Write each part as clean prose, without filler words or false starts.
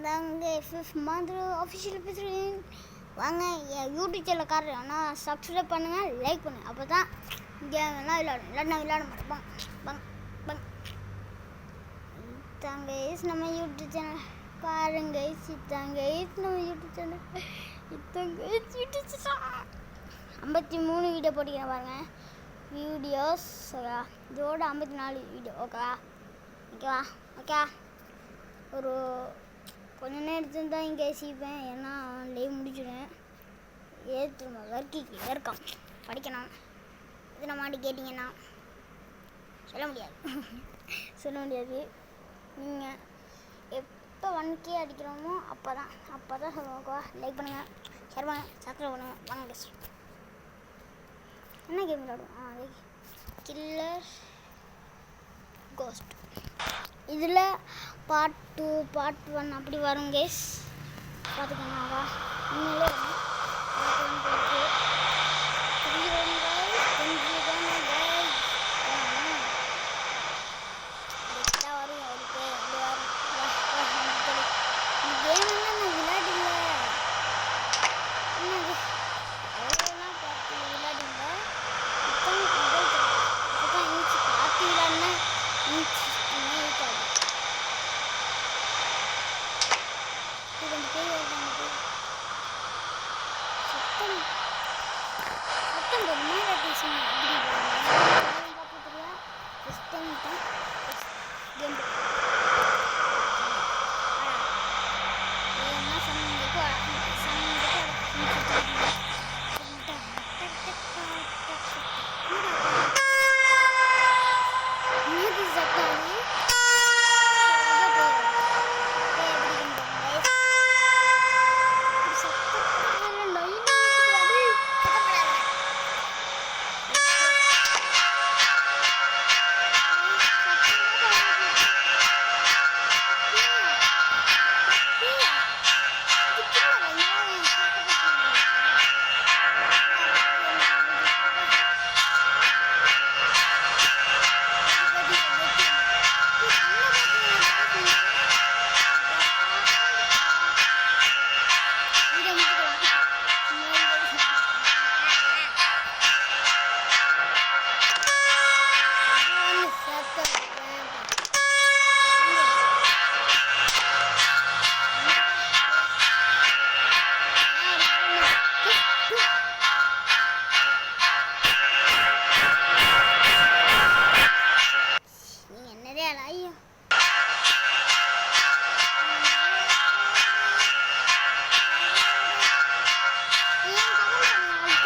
அதாங்க fifth month official பேசுகிறேன். வாங்க என் யூடியூப் சேனல் காரணம் ஆனால் சப்ஸ்கிரைப் பண்ணுங்கள், லைக் பண்ணுங்கள். அப்போ தான் கேம் எல்லாம் விளையாட மாட்டேன். பங் இதாங்க நம்ம யூடியூப் சேனல் பாருங்க. இதாங்க நம்ம யூடியூப் சேனல். இதாங்க யூடியூப் சேனல் 53 வீடியோ போட்டிக்கிறேன் பாருங்கள். வீடியோஸ் ஓகேவா, இதோட 54 வீடியோ ஓகேவா. ஓகேவா ஒரு கொஞ்ச நேரத்துக்கு தான் இங்கே சீப்பேன், ஏன்னா லைவ் முடிச்சுடுவேன். ஏற்றுமா வர்க்கிக்கு இருக்கான் படிக்கணும். இது நம்ம மாட்டி கேட்டிங்கன்னா சொல்ல முடியாது. நீங்கள் எப்போ 1K அடிக்கிறோமோ அப்போ தான் சொல்லுவோம். ஓகேவா, லைக் பண்ணுங்கள், ஷேர் பண்ணுங்கள், சப்ஸ்கிரைப் பண்ணுங்கள். வாங்க கெஸ் என்ன கேம் விளையாடுவோம்? Killer ghost. இதில் பார்ட் 2 பார்ட் 1 அப்படி வரும் கேஸ், பார்த்துக்கோங்க. உண்மையிலே பார்ட் 1 பார்ட் 2 வரும். அவருக்கு கேம் நான் விளையாடில்ல, என்னது அவ்வளோலாம் பார்த்து விளையாடில்ல. இப்போதான் ஈச்சு பார்த்து விளையாடினா ஈச்சு இருக்காது. ரெண்டு பேர் வருவாங்க. சத்தம் மேலே பேசுங்க. அப்படி பார்க்க தெரியா ஃபஸ்ட் டைம் தான் கேம் என்ன சமைக்கு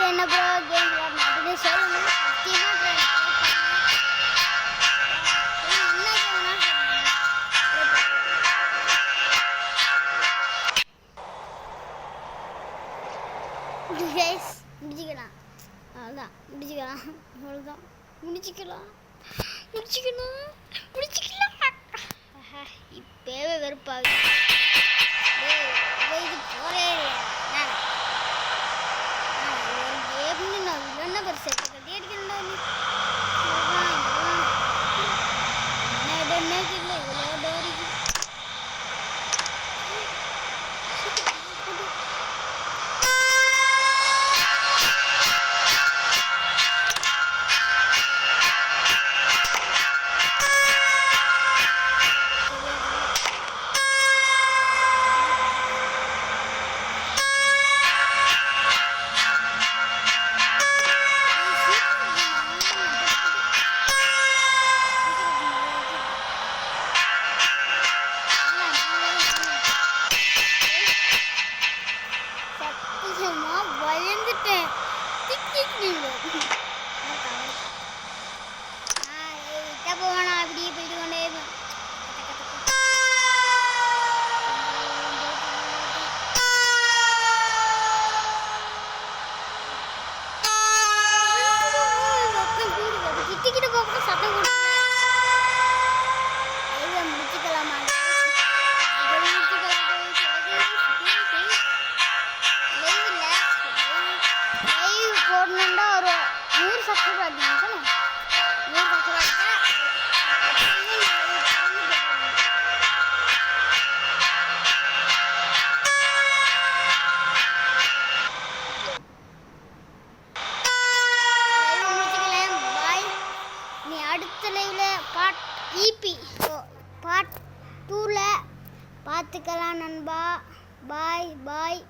என்ன ப்ரோ கேம் விளையாடுறது சொல்லுங்க. முடிச்சுக்கலாம், அவ்வளோதான் முடிச்சுக்கலாம். இப்பவே வெறுப்பாகுது. இது போரே கேம்னு நான் இல்லைன்னா பெருசு கட்டி அடிக்கிறேன்டா. என்ன இல்லை இவ்வளோ டோரிக்கு ஈபி பார்ட் 2ல பார்த்துக்கலாம் நண்பா. பாய் பாய்.